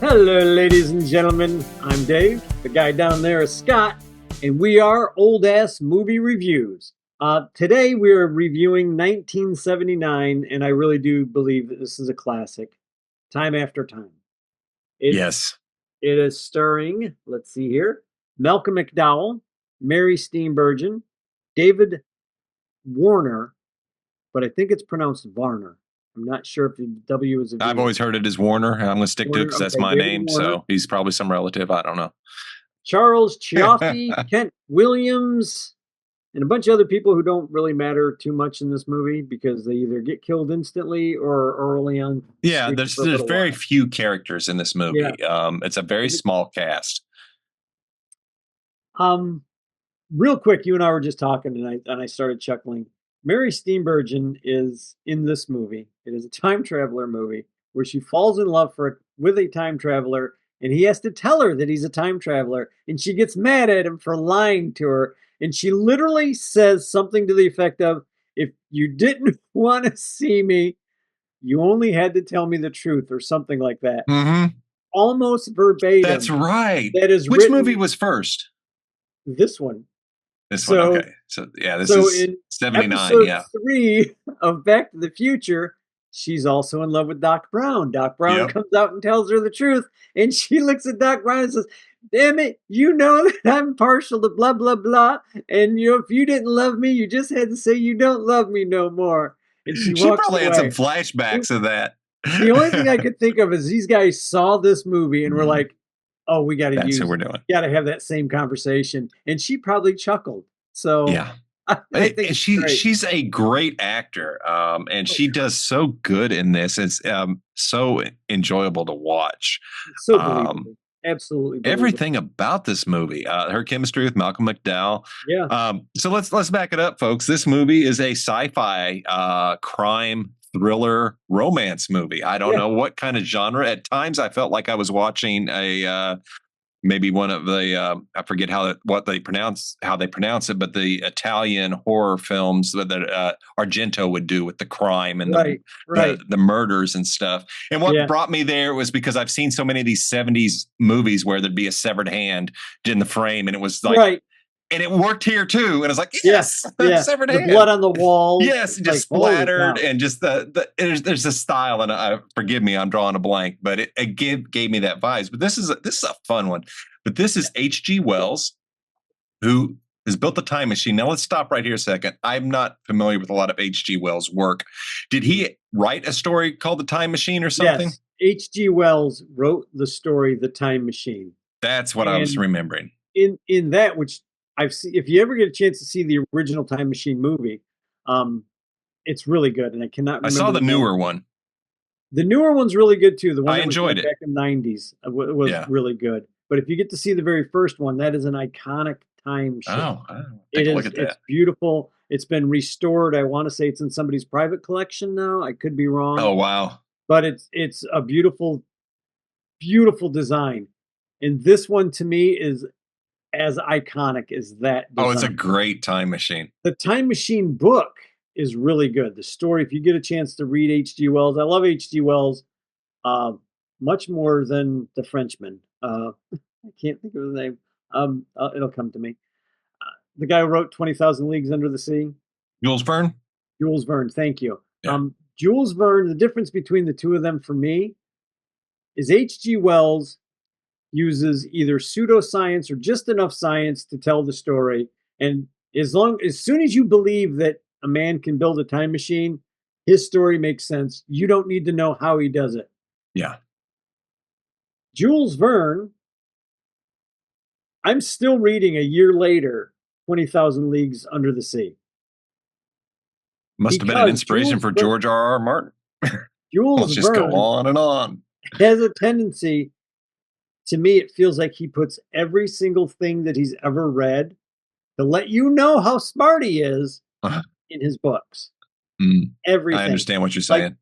Hello, ladies and gentlemen. I'm Dave. The guy down there is Scott, and we are Old Ass Movie Reviews. Today we are reviewing 1979, and I really do believe that this is a classic. Time After Time. Yes. It is starring, let's see here, Malcolm McDowell, Mary Steenburgen, David Warner, but I think it's pronounced Varner. I'm not sure if the W is a V. I've always heard it as Warner. I'm going to stick to it because that's my David name. Warner. So he's probably some relative. I don't know. Charles Ciaffi, Kent Williams, and a bunch of other people who don't really matter too much in this movie because they either get killed instantly or early on. Yeah, there's very few characters in this movie. Yeah. It's a very small cast. Real quick, you and I were just talking, and I started chuckling. Mary Steenburgen is in this movie. It is a time traveler movie where she falls in love with a time traveler, and he has to tell her that he's a time traveler, and she gets mad at him for lying to her. And she literally says something to the effect of, "If you didn't want to see me, you only had to tell me the truth," or something like that. Mm-hmm. Almost verbatim. That's right. That is Which movie was first? This one. This one, okay. So, yeah, this is in 79, episode 3 of Back to the Future, she's also in love with Doc Brown. Doc Brown comes out and tells her the truth, and she looks at Doc Brown and says, "Damn it, you know that I'm partial to blah, blah, blah, and if you didn't love me, you just had to say you don't love me no more." And she probably away. had some flashbacks of that. The only thing I could think of is these guys saw this movie and were like, "Oh, we got to That's what we're doing. Got to have that same conversation." And she probably chuckled. So yeah, I think she's a great actor, and she does so good in this. It's so enjoyable to watch. So believable. Absolutely believable. Everything about this movie, her chemistry with Malcolm McDowell. Yeah. So let's back it up, folks. This movie is a sci-fi crime thriller romance movie. I don't know what kind of genre. At times, I felt like I was watching a maybe one of the I forget how they pronounce it, but the Italian horror films that Argento would do with the crime and the murders and stuff. And what brought me there was because I've seen so many of these 70s movies where there'd be a severed hand in the frame, and it was like and it worked here too. And it's like, severed hand. Blood on the wall. Yes, just splattered, and just there's a style, and forgive me, I'm drawing a blank, but it gave me that vibes. But this is a fun one. But this is H.G. Wells, who has built the time machine. Now let's stop right here a second. I'm not familiar with a lot of H.G. Wells' work. Did he write a story called The Time Machine or something? Yes, H.G. Wells wrote the story The Time Machine. That's what I was remembering. In that, which I've seen, if you ever get a chance to see the original Time Machine movie, it's really good, and I cannot remember. I saw the newer one. The newer one's really good too. The one I enjoyed it back in the 90s was really good. But if you get to see the very first one, that is an iconic time ship. Oh, take a look at that. It's beautiful. It's been restored. I want to say it's in somebody's private collection now. I could be wrong. Oh, wow. But it's a beautiful, beautiful design. And this one to me is as iconic as that design. Oh, it's a great time machine. The Time Machine book is really good. The story, if you get a chance to read H.G. Wells, I love H.G. Wells much more than The Frenchman. I can't think of his name. It'll come to me. The guy who wrote 20,000 Leagues Under the Sea. Jules Verne? Jules Verne, thank you. Yeah. Jules Verne, the difference between the two of them for me is H.G. Wells uses either pseudoscience or just enough science to tell the story. And as soon as you believe that a man can build a time machine, his story makes sense. You don't need to know how he does it. Yeah. Jules Verne, I'm still reading a year later, 20,000 Leagues Under the Sea. Must have been an inspiration for George R.R. Martin. Jules Let's just go on and on. Has a tendency, to me, it feels like he puts every single thing that he's ever read to let you know how smart he is in his books. Everything. I understand what you're saying.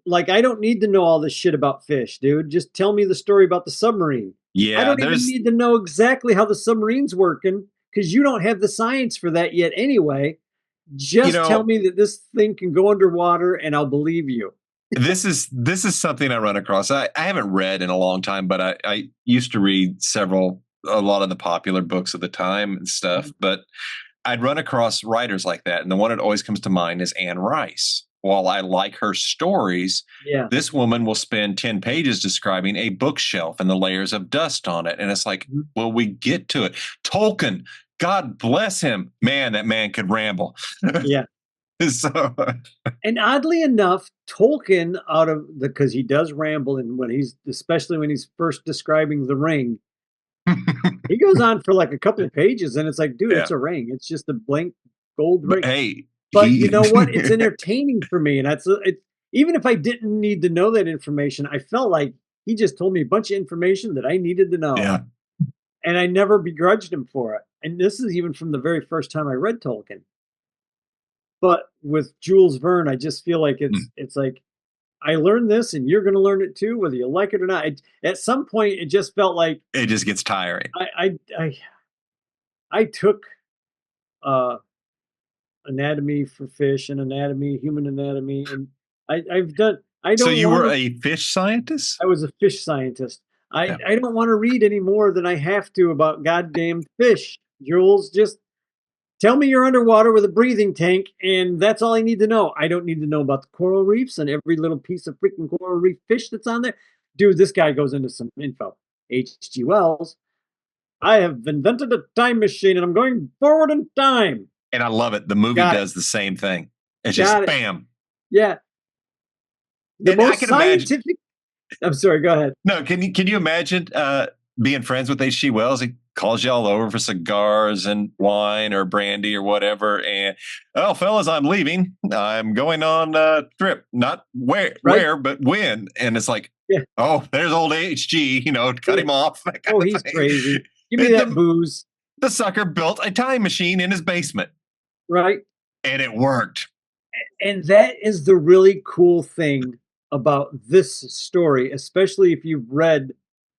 Like, I don't need to know all this shit about fish, dude. Just tell me the story about the submarine. Yeah, I don't even need to know exactly how the submarine's working because you don't have the science for that yet anyway. Just tell me that this thing can go underwater and I'll believe you. this is something I run across. I haven't read in a long time, but I used to read a lot of the popular books of the time and stuff. Mhm. But I'd run across writers like that, and the one that always comes to mind is Anne Rice. While I like her stories, Yeah. this woman will spend 10 pages describing a bookshelf and the layers of dust on it. And it's like, Mhm. well, we get to it. Tolkien, God bless him. Man, that man could ramble. Yeah. So, And oddly enough, Tolkien out of the because he does ramble and when he's especially when he's first describing the ring, he goes on for like a couple of pages and it's like, dude, yeah. it's a ring. It's just a blank gold But ring. hey, But you he, know what? It's entertaining for me. And that's it, even if I didn't need to know that information, I felt like he just told me a bunch of information that I needed to know. yeah. And I never begrudged him for it. And this is even from the very first time I read Tolkien. But with Jules Verne, I just feel like Mm. it's like I learned this and you're going to learn it too, whether you like it or not. At some point, it just felt like It just gets tiring. I took uh, anatomy for fish and anatomy, human anatomy, and I've done. I So don't you want were to. a fish scientist? I was a fish scientist. Yeah. I don't want to read any more than I have to about goddamn fish. Jules, just tell me you're underwater with a breathing tank, and that's all I need to know. I don't need to know about the coral reefs and every little piece of freaking coral reef fish that's on there. Dude, this guy goes into some info. H.G. Wells, I have invented a time machine and I'm going forward in time. And I love it. The movie Got it. does the same thing. It's Got just it. bam. Yeah. The And I most can imagine. scientific. I'm sorry, go ahead. No, can you imagine being friends with H.G. Wells? He calls you all over for cigars and wine or brandy or whatever. And oh, fellas, I'm leaving. I'm going on a trip. Not Right? but when. And it's like, Yeah. oh, there's old HG. Cut Yeah. him off. That kind Oh, of he's thing. crazy. Give me that The, booze. the sucker built a time machine in his basement, Right? and it worked. And that is the really cool thing about this story, especially if you've read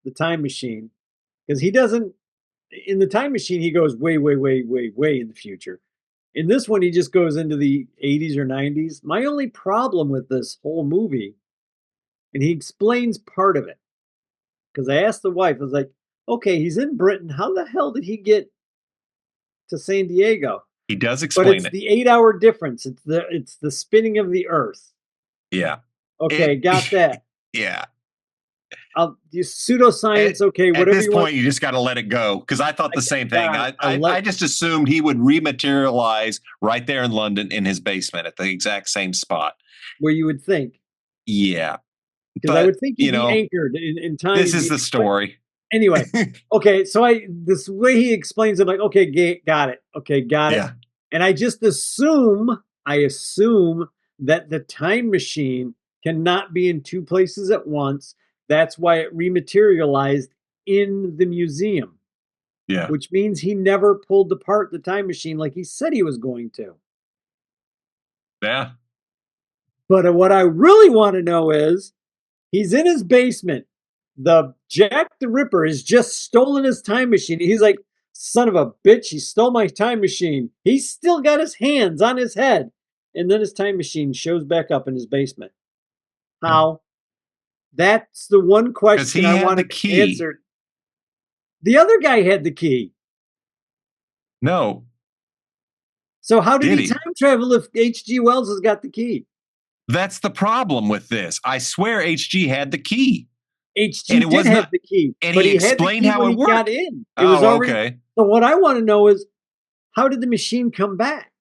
The Time Machine, because he doesn't, in The Time Machine, he goes way, way, way, way, way in the future. In this one, he just goes into the 80s or 90s. My only problem with this whole movie, and he explains part of it, because I asked the wife, I was like, okay, he's in Britain. How the hell did he get to San Diego? He does But explain it's it. the 8 hour difference. It's the spinning of the earth. Yeah. Okay, It, got that. yeah. I'll use pseudoscience. at, Okay, at whatever this you want. point, you just got to let it go because I thought I the same thing. got it. I just assumed he would rematerialize right there in London in his basement at the exact same spot. where you would think, Yeah, because I but would think he'd be anchored in time. this He'd is be, the but story. anyway, okay. So this way he explains it, like, okay, got it. Okay, got it. Yeah, And I assume that the time machine cannot be in two places at once. That's why it rematerialized in the museum, yeah, which means he never pulled apart the time machine like he said he was going to. yeah. But what I really want to know is he's in his basement. The Jack the Ripper has just stolen his time machine. He's like, son of a bitch, he stole my time machine. He's still got his hands on his head. And then his time machine shows back up in his basement. How? That's the one Because question he I had the wanted key. answered. The other guy had the key. No, So how did did he he? time travel if H.G. Wells has got the key? That's the problem with this. I swear HG had the key, and HG it did was have not. the key, And but he he had the explained key how when it he got worked. in. It was Oh, already. okay. So what I want to know is how did the machine come back?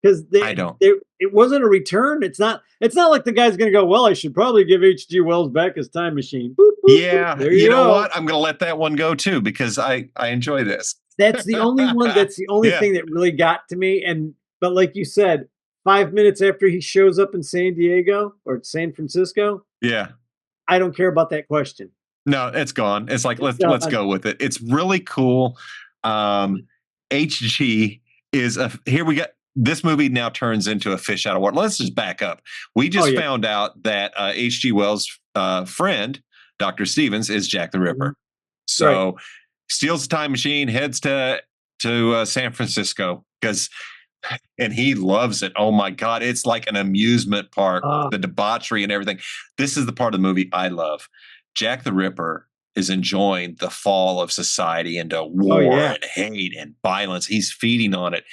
Because I don't. it wasn't a return. It's not like the guy's going to go, well, I should probably give H.G. Wells back his time machine. Boop, boop, boop. Yeah, There you you know go. what? I'm going to let that one go too because I enjoy this. That's the only one. That's the only Yeah, thing that really got to me. But like you said, 5 minutes after he shows up in San Diego or San Francisco, yeah. I don't care about that question. No, it's gone. It's like It's let's done. go with it. It's really cool. HG is a here we got this movie now turns into a fish out of water. Let's just back up. We Oh just yeah. found out that HG Wells' friend, Dr. Stevens, is Jack the Mhm. Ripper. Right. So steals the time machine, heads to San Francisco because and he loves it. Oh my God, it's like an amusement park, Ah, the debauchery and everything. This is the part of the movie I love. Jack the Ripper is enjoying the fall of society into oh war yeah. and hate and violence. He's feeding on it.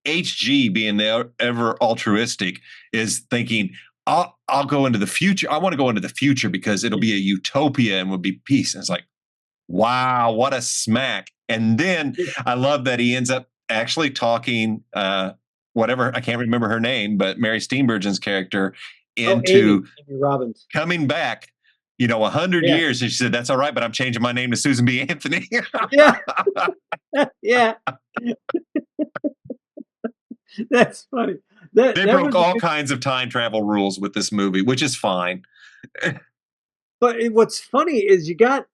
HG, being the ever altruistic, is thinking, I'll go into the future. I want to go into the future because it'll be a utopia and will be peace. And it's like, wow, what a smack. And then I love that he ends up actually talking whatever, I can't remember her name, but Mary Steenburgen's character Oh, Amy, into Amy Robbins. coming back, 100 Yeah, years. And she said, that's all right, but I'm changing my name to Susan B. Anthony. yeah, yeah. That's funny. That They that broke was a all good. kinds of time travel rules with this movie, which is fine. But what's funny is you got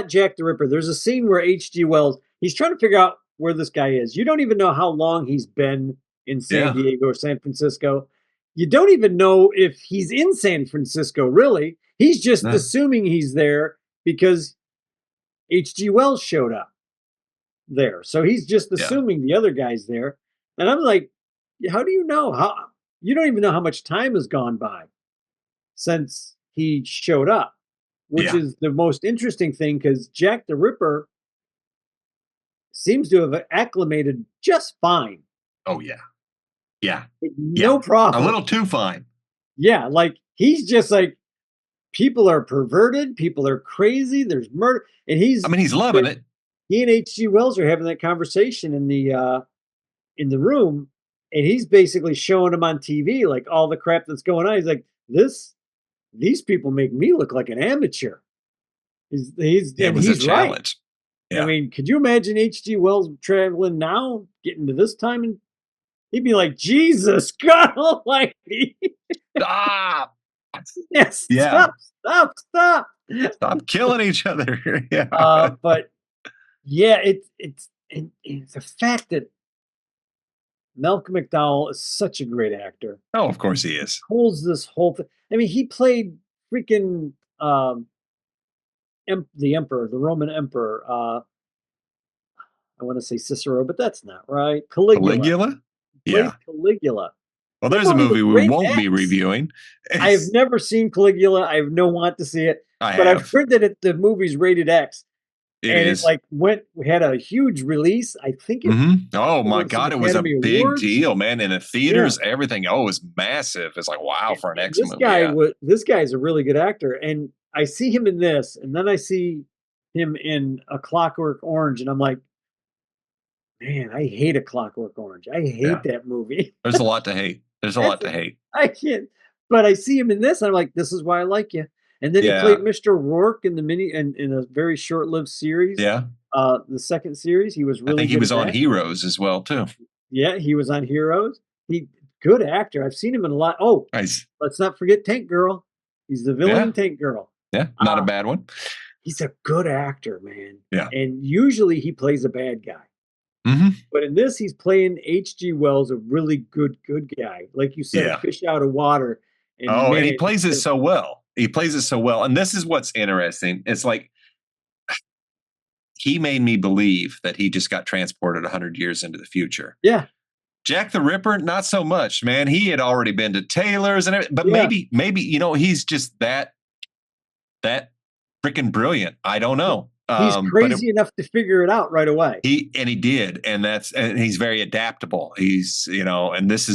Jack the Ripper. There's a scene where H.G. Wells, he's trying to figure out where this guy is. You don't even know how long he's been in San Yeah. Diego or San Francisco. You don't even know if he's in San Francisco, really. He's just Yeah. assuming he's there because H.G. Wells showed up there. So he's just Yeah. assuming the other guy's there. And I'm like, how do you know? How you don't even know how much time has gone by since he showed up, which Yeah. is the most interesting thing because Jack the Ripper seems to have acclimated just fine. Oh, yeah. Yeah. Yeah. No A problem. little too fine. Yeah, like he's just like people are perverted, people are crazy, there's murder, and I mean, he's loving it. he and H.G. Wells are having that conversation in the room, and he's basically showing him on TV like all the crap that's going on. He's like, these people make me look like an amateur. It And was a he's right. challenge. I Yeah. mean, could you imagine H.G. Wells traveling now, getting to this time, and he'd be like, Jesus God Almighty. Ah, Yes, yeah. stop, stop, stop. Stop killing each other. Yeah. But yeah, it's the fact that Malcolm McDowell is such a great actor. Oh, of course he is. Holds this whole thing. I mean, he played freaking the emperor, the Roman emperor. I want to say Cicero, but that's not right. Caligula. Caligula? Played Yeah. Caligula. Well, That there's a movie was movie we rated won't be X. reviewing. I have never seen Caligula. I have no want to see it, I but I've have. heard that the movie's rated X, It and it is. like had a huge release. I think it Oh also my won some God, it was a Academy big Awards. deal, man. In the Yeah, theaters, everything. Oh, it was massive. It's like, wow, for an and X movie. Yeah. this guy is a really good actor, and I see him in this, and then I see him in A Clockwork Orange, and I'm like, man, I hate A Clockwork Orange. I hate Yeah. that movie. There's a lot to hate. There's a That's lot to hate. I can't. But I see him in this, and I'm like, this is why I like you. And then he played Yeah. Mr. Rourke in the mini and in a very short-lived series. Yeah. The second series, he was I really think he good was at on that. Heroes as well, too. Yeah, he was on Heroes. He good actor. I've seen him in a lot. Oh, Nice. let's not forget Tank Girl. He's the villain Yeah. in Tank Girl. Yeah. Not a Uh, bad one. he's a good actor, man. Yeah. And usually he plays a bad guy. hmm But in this, he's playing H.G. Wells, a really good guy. Like you said, a Yeah. fish out of water. And Oh, and he man, plays it so well. He plays it so well. And this is what's interesting. It's like he made me believe that he just got transported 100 years into the future. yeah, Jack the Ripper, not so much, man. He had already been to Taylor's and everything, but yeah. maybe he's just that freaking brilliant. I don't know. He's But crazy enough to figure it out right away. he did, and he's very adaptable. He's and this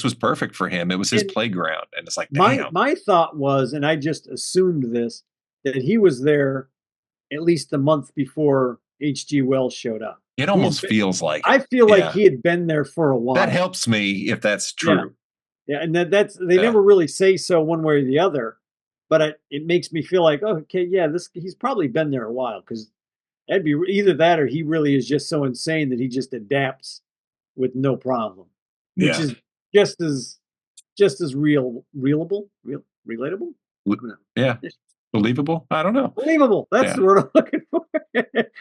was perfect for him. It was his And playground, and it's like, my damn, my thought was, and I just assumed this, that he was there at least a month before H.G. Wells showed up. it He's almost been, feels like it. I feel like Yeah, he had been there for a that while. helps me if that's Yeah, true. yeah, and that's they Yeah, never really say so one way or the other, but it makes me feel like, oh, okay, yeah, this he's probably been there a while because that'd be either that or he really is just so insane that he just adapts with no problem, which yeah, is just as just as relatable. L- No. yeah. Believable? I don't know. Believable. That's Yeah, the word I'm looking for.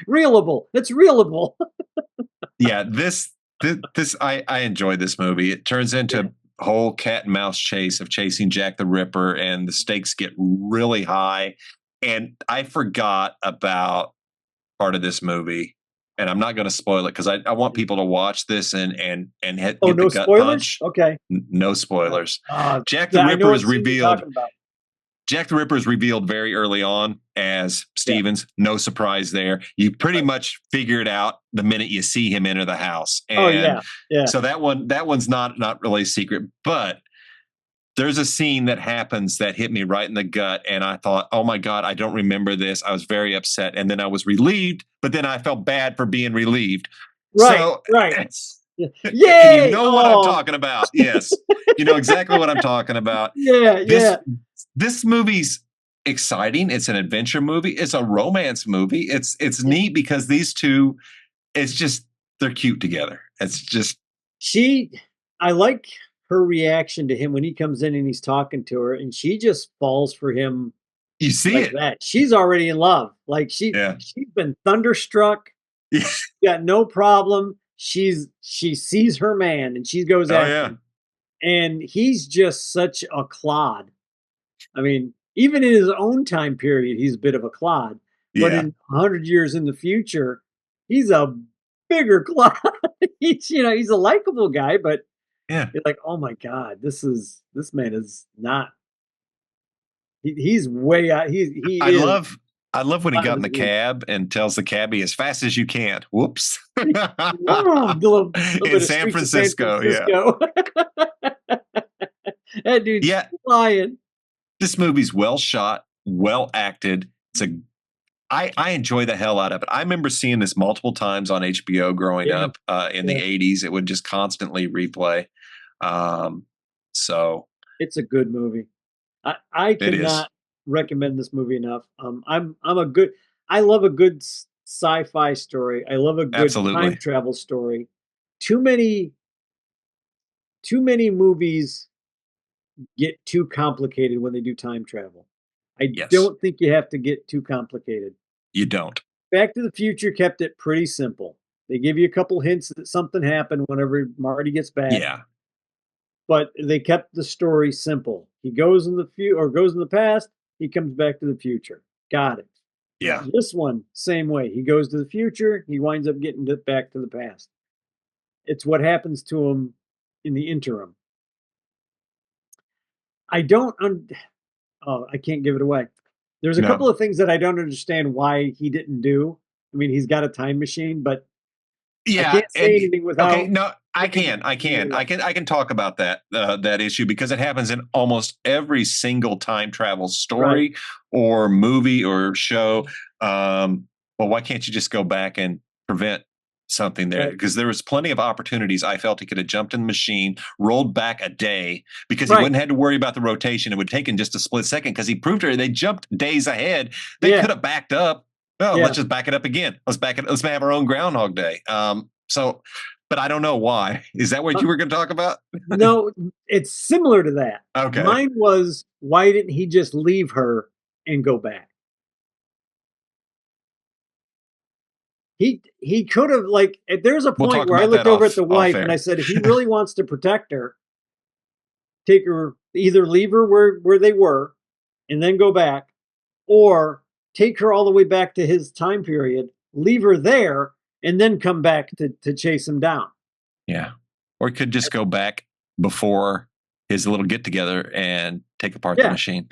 Reelable. It's reelable. yeah. This I enjoy this movie. It turns Yeah. into a whole cat and mouse chase of chasing Jack the Ripper, and the stakes get really high. And I forgot about part of this movie. and I'm not going to spoil it because I want people to watch this and Oh, get the no gut spoilers? punch. Okay. No spoilers. Uh, Jack the yeah, I know Ripper what is scene you're revealed. talking about. Jack the Ripper is revealed very early on as Yeah, Stevens. No surprise there. You pretty right. much figure it out the minute you see him enter the house, Oh, and yeah, yeah. so that one's not really a secret, but there's a scene that happens that hit me right in the gut, and I thought, oh my god, I don't remember this. I was very upset, and then I was relieved, but then I felt bad for being relieved. Right, So right. Yeah. and you Yay! know what I'm Oh, talking about. Yes, you know exactly what I'm talking about. yeah, this yeah. this movie's exciting. It's an adventure movie. It's a romance movie. It's Yeah. neat because these two, it's just they're cute together. It's just She I like her reaction to him when he comes in and he's talking to her, and she just falls for him you see like it. that. She's already in love. Like, Yeah. she's been thunderstruck. Yeah. Got no problem. She sees her man and she goes Oh after yeah. him. And he's just such a clod. I mean, even in his own time period, he's a bit of a clod. But Yeah. in 100 years in the future, he's a bigger clod. He's a likable guy, but Yeah. you're like, oh my God, this man is not, he's way out. He I is love I love when he out of got in his the league. cab and tells the cabbie as fast as you can. Whoops. Whoa, a little In bit of San Streets of San Francisco. Yeah. Francisco. That dude's Yeah. flying. This movie's well shot, well acted. I enjoy the hell out of it. I remember seeing this multiple times on HBO growing Yeah, up in the yeah. 80s. It would just constantly replay. Um, so It's a good movie. I it is. cannot recommend this movie enough. I'm a good I love a good sci-fi story. I love a good time Absolutely. travel story. Too many too many movies get too complicated when they do time travel. I Yes. don't think you have to get too complicated. You don't. Back to the Future kept it pretty simple. They give you a couple hints that something happened whenever Marty gets back, Yeah. but they kept the story simple. He goes in the goes in the past, he comes back to the future. Got it. Yeah. This one, same way. He goes to the future, he winds up getting back to the past. It's what happens to him in the interim. I don't oh, I can't give it away. There's a No. couple of things that I don't understand why he didn't do. I mean, he's got a time machine, but I Yeah, can't say and anything okay, without no, I giving can, I it can, away. I can talk about that issue because it happens in almost every single time travel Right, story or movie or show. Well, why can't you just go back and prevent something there? right, Because there was plenty of opportunities. I felt he could have jumped in the machine, rolled back a day because he right. wouldn't have to worry about the rotation. It would take in just a split second because he proved her they jumped days ahead. They Yeah, could have backed up. No, yeah. let's just back it up again. Let's back it. Let's have our own Groundhog Day. So, but I don't know why. Is that what Uh, you were going to talk about? no, it's similar to that. Okay. Mine was, why didn't he just leave her and go back? He could have, like, there's a We'll point talk where I about looked that over at the off wife and I air. said, if he really wants to protect her, take her, either leave her where they were and then go back, or take her all the way back to his time period, leave her there, and then come back to chase him down. Yeah. Or he could just go back before his little get together and take apart the Yeah, machine.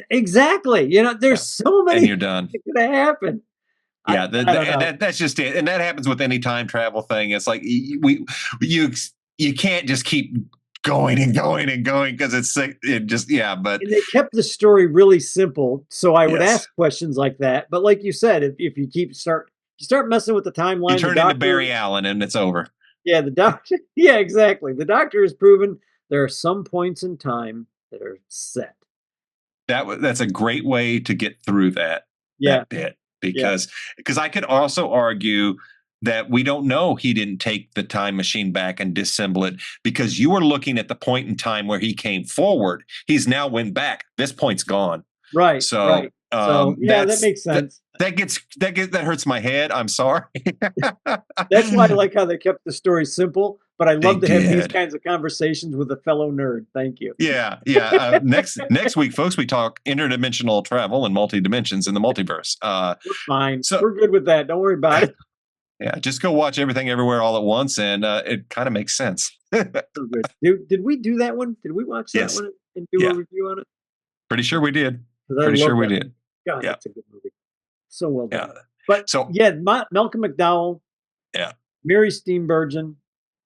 exactly. Yeah. There's so And many you're things done. that could have happened. I Yeah, I don't and know. that's just it, and that happens with any time travel thing. It's like we you you can't just keep going and going and going because it just yeah. But And they kept the story really simple, so I would yes, ask questions like that. But like you said, if you start messing with the you timeline, the turn into doctor, Barry Allen and it's over. yeah, the doctor, yeah, exactly. The doctor has proven there are some points in time that are set. That's a great way to get through Yeah, that bit yeah, because I could also argue that we don't know he didn't take the time machine back and disassemble it because you were looking at the point in time where he came forward. He's now went back. This point's gone. right, So right. So yeah, that makes that sense. that hurts my head. I'm sorry. That's why I like how they kept the story simple. But I They love to have these did. kinds of conversations with a fellow nerd. Thank you. Yeah, yeah. Next week, folks, we talk interdimensional travel and multi dimensions in the multiverse. We're fine. So We're good with that. Don't worry about it. Yeah, just go watch Everything Everywhere All at Once, and it kind of makes sense. So good. Did we do that one? Did we watch that Yes. one and do a Yeah. review on it? Pretty sure we did. Because I Pretty sure love we that. did. God, Yeah. that's a good movie. So well Yeah. done. But So, yeah, Malcolm McDowell, yeah. Mary Steenburgen,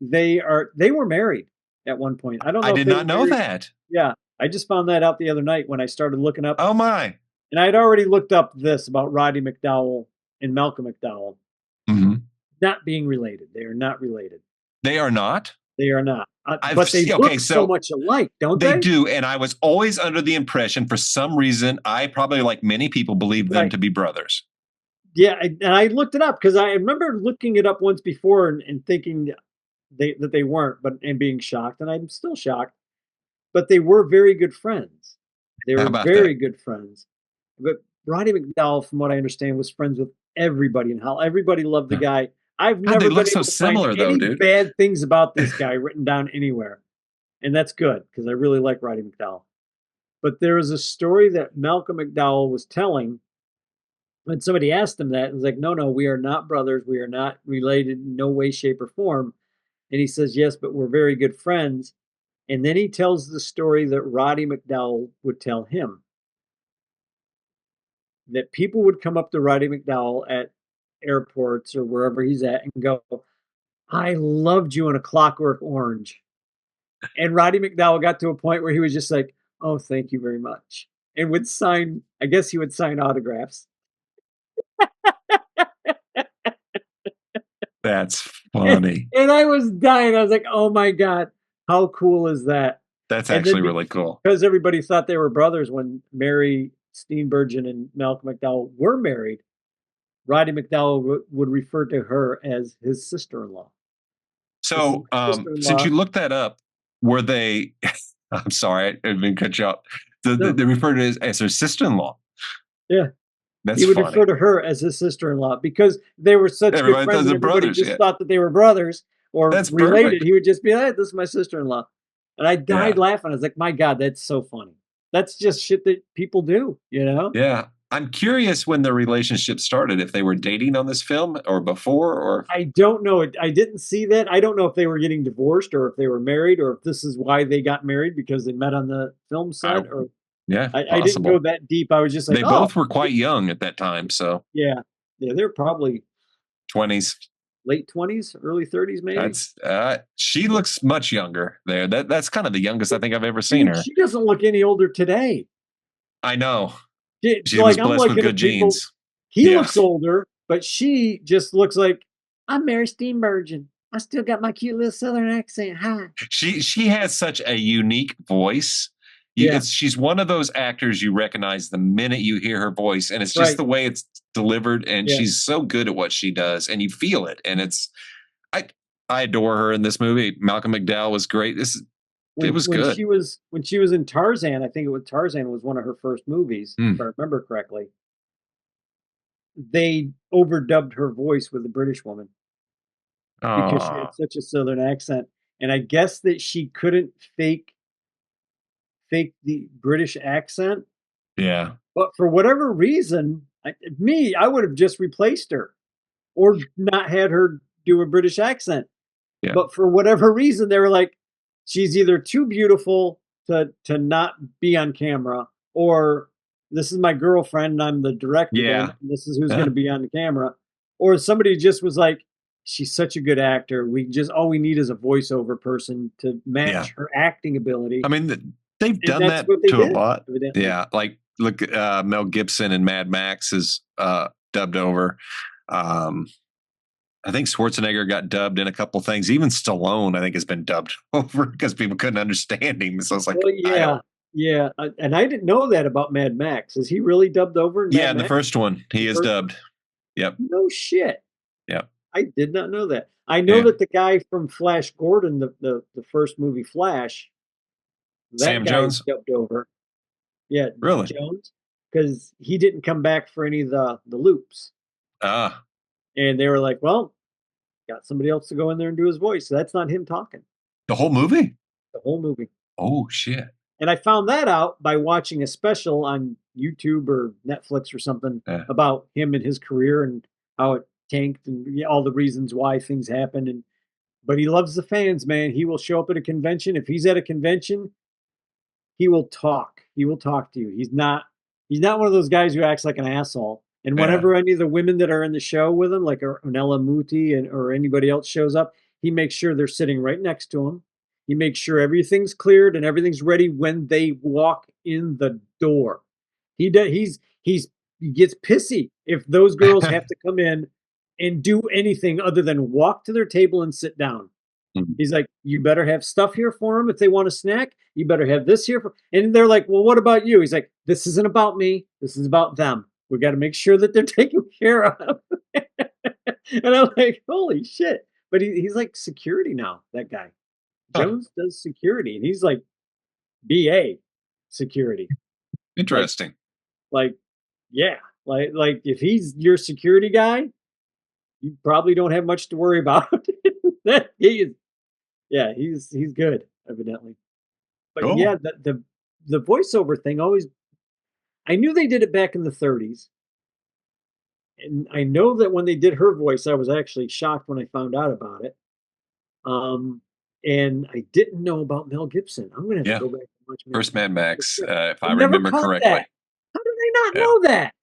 they were married at one point. I don't I know if did they not were know married. that. Yeah, I just found that out the other night when I started looking up, Oh, my. and I had already looked up this about Roddy McDowell and Malcolm McDowell Mhm. not being related. They are not related. They are not? They are not. I've But they see, okay, look so so much alike, don't they they? do, and I was always under the impression, for some reason, I probably, like many people, believed them Right. to be brothers. Yeah, and I looked it up because I remember looking it up once before and thinking that they weren't, but and being shocked, and I'm still shocked. But they were very good friends. They How were about that? very good friends. But Roddy McDowell, from what I understand, was friends with everybody and how everybody loved the Yeah. guy. I've God, they never look been so able to find similar, though, any dude. bad things about this guy written down anywhere. And that's good because I really like Roddy McDowell. But there was a story that Malcolm McDowell was telling when somebody asked him that. It was like, no, no, we are not brothers. We are not related in no way, shape, or form. And he says, yes, but we're very good friends. And then he tells the story that Roddy McDowell would tell him, that people would come up to Roddy McDowell at airports or wherever he's at and go, I loved you in A Clockwork Orange. And Roddy McDowell got to a point where he was just like, oh, thank you very much. And would sign, I guess he would sign autographs. That's And, funny. and I was dying. I was like, oh my God, how cool is that? That's And then actually really cool. because everybody thought they were brothers when Mary Steenburgen and Malcolm McDowell were married, Roddy McDowell would refer to her as his sister-in-law. This is So, my since sister-in-law. you looked that up, were they I'm sorry, I didn't mean to cut you off. No, They referred to it as her sister-in-law. yeah. That's He would refer funny. to her as his sister-in-law because they were such good Everybody friends thought and they're everybody brothers, just yeah. thought that they were brothers or That's related. perfect. He would just be like, hey, this is my sister-in-law. And I died Yeah. laughing. I was like, my God, that's so funny. That's just shit that people do, you know? Yeah. I'm curious when their relationship started, if they were dating on this film or before, or I don't know. I didn't see that. I don't know if they were getting divorced or if they were married or if this is why they got married because they met on the film I set or yeah, I didn't go possible. that deep. I was just like, They oh, both were quite young at that time, so yeah. Yeah, they're probably 20s. late 20s, early 30s, maybe. That's she looks much younger there. That's kind of the youngest I think I've ever seen Dude, her. she doesn't look any older today. I know. She was Like, I'm blessed with looking good at people, genes. he Yeah. looks older, but she just looks like, I'm Mary Steenburgen. I still got my cute little Southern accent. Hi. She has such a unique voice. Yeah, She's one of those actors you recognize the minute you hear her voice, and it's just right. the way it's delivered, and Yeah. she's so good at what she does, and you feel it, and it's I I adore her in this movie. Malcolm McDowell was great. It was good. When she was in Tarzan, I think it was Tarzan was one of her first movies, if Mm. I remember correctly. They overdubbed her voice with a British woman because she had Oh, such a Southern accent, and I guess that she couldn't fake the British accent, yeah, but for whatever reason, I would have just replaced her or not had her do a British accent. yeah, But for whatever reason, they were like, she's either too beautiful to not be on camera, or this is my girlfriend and I'm the director, and yeah. this is who's going Yeah. to be on the camera. Or somebody just was like, she's such a good actor. We just all we need is a voiceover person to Yeah. match her acting ability, I mean, they've and done that's that what they to a did, lot. evidently. Yeah, like look, Mel Gibson and Mad Max is dubbed over. Um, I think Schwarzenegger got dubbed in a couple things. Even Stallone, I think, has been dubbed over because people couldn't understand him. So it's like Well, I don't. yeah, yeah, and I didn't know that about Mad Max. Is he really dubbed over in Mad Yeah, the Max? first one he The is first one? dubbed. Yep. No shit. Yep. I did not know that. I know Yeah. that the guy from Flash Gordon, the first movie Flash, that Sam guy is Jones. dubbed over. Yeah, Really? Jones, because he didn't come back for any of the loops, Ah, and they were like, "Well, got somebody else to go in there and do his voice." So that's not him talking the whole movie. the whole movie. Oh shit. And I found that out by watching a special on YouTube or Netflix or something Yeah. about him and his career and how it tanked and all the reasons why things happen. And but he loves the fans, man. He will show up at a convention. If he's at a convention, he will talk. He will talk to you. He's not one of those guys who acts like an asshole. And Yeah. whenever any of the women that are in the show with him, like Ornella Muti or anybody else shows up, he makes sure they're sitting right next to him. He makes sure everything's cleared and everything's ready when they walk in the door. He does. He gets pissy if those girls have to come in and do anything other than walk to their table and sit down. Mhm. He's like, you better have stuff here for them if they want a snack. You better have this here for, and they're like, well, what about you? He's like, this isn't about me. This is about them. We got to make sure that they're taken care of. And I'm like, holy shit. But he's like security now, that guy. Huh. Jones does security, and he's like BA security. Like, Interesting. like, yeah. Like if he's your security guy, you probably don't have much to worry about. That he is, yeah, he's good, evidently. But yeah, Cool. the voiceover thing always, I knew they did it back in the 30s. And I know that when they did her voice, I was actually shocked when I found out about it. Um, and I didn't know about Mel Gibson. I'm gonna have to Yeah. go back and watch Mel First Mad Gibson for Max, sure. if I I never remember caught that. correctly. How did I not Yeah. know that?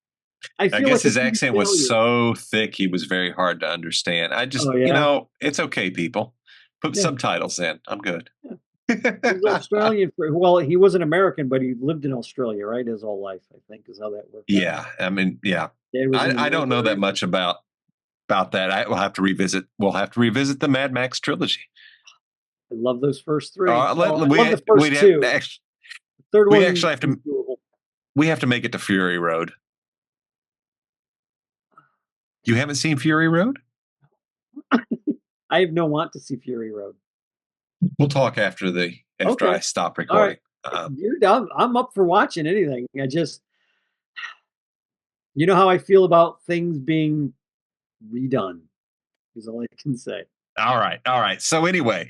I I feel guess like a his huge accent was failure. so thick, he was very hard to understand. I just, Oh yeah, it's okay, people. Put yeah, subtitles in. I'm good. yeah. He was Australian for, well, he was an American, but he lived in Australia, right? His whole life, I think, is how that worked out. Yeah. I mean, yeah. Dad was in the I don't know that military. much about that. I will have to revisit. We'll have to revisit the Mad Max trilogy. I love those first three. Let, Well, I love the we'd first have, two. The third we one actually have is to doable. we have to make it to Fury Road. You haven't seen Fury Road? I have no want to see Fury Road. We'll talk after I Okay. stop All right. recording. Dude, I'm up for watching anything. I just, you know how I feel about things being redone, is all I can say. All right. All right. So anyway,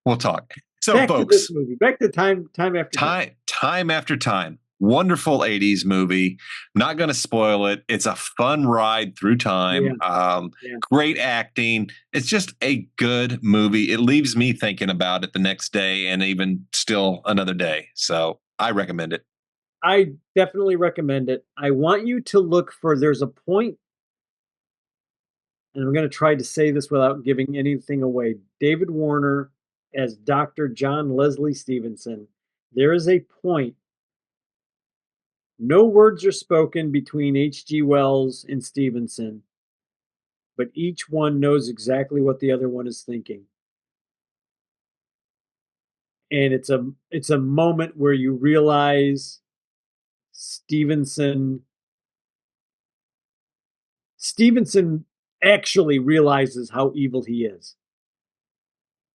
we'll talk. So Back to this folks, movie. Back to time after time. time after time. Wonderful 80s movie. Not going to spoil it. It's a fun ride through Yeah, time. yeah. Great acting. It's just a good movie. It leaves me thinking about it the next day and even still another day. So I recommend it. I definitely recommend it. I want you to look for, there's a point, and I'm going to try to say this without giving anything away. David Warner as Dr. John Leslie Stevenson. There is a point, no words are spoken between H.G. Wells and Stevenson, but each one knows exactly what the other one is thinking. And it's a moment where you realize Stevenson actually realizes how evil he is.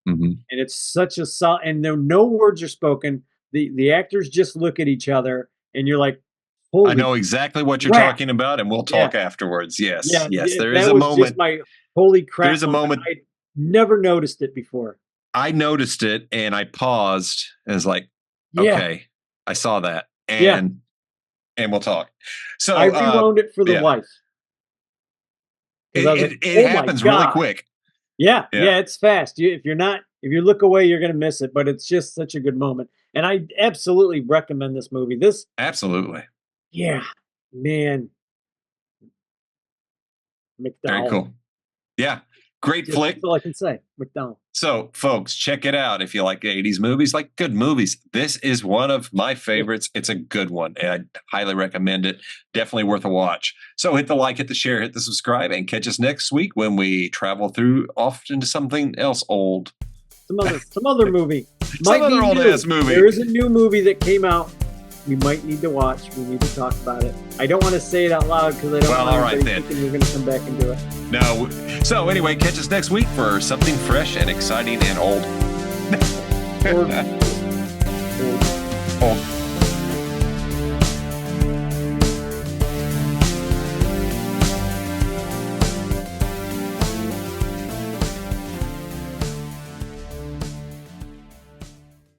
Mhm. And it's such a solid, and no words are spoken. The actors just look at each other, and you're like, I holy know exactly what you're crap. talking about, and we'll Yeah, talk afterwards. Yes, yeah, yes. There is that a was just moment. my holy There's crap a moment. moment I never noticed it before. I noticed it and I paused and was like, Yeah, okay, I saw that. yeah. And we'll talk. I So rewound it for the yeah, wife because I was like, it oh my happens really God. quick. Yeah, Yeah, yeah, it's fast. If you look away, you're gonna miss it. But it's just such a good moment, and I absolutely recommend this movie. This, absolutely. yeah, man, Very McDowell. cool. Yeah. Great Just that's flick. all I can say. McDowell. So, folks, check it out if you like 80s movies, like good movies. This is one of my Yeah. favorites. It's a good one, and I highly recommend it. Definitely worth a watch. So, hit the like, hit the share, hit the subscribe, and catch us next week when we travel through off into something else old. Some other movie. Some Might be other old new. ass movie. There is a new movie that came out. We might need to watch. We need to talk about it. I don't want to say it out loud because I don't Well, want all right everybody then. thinking we're going to come back and do it. No. So, anyway, catch us next week for something fresh and exciting and old. Or, Old.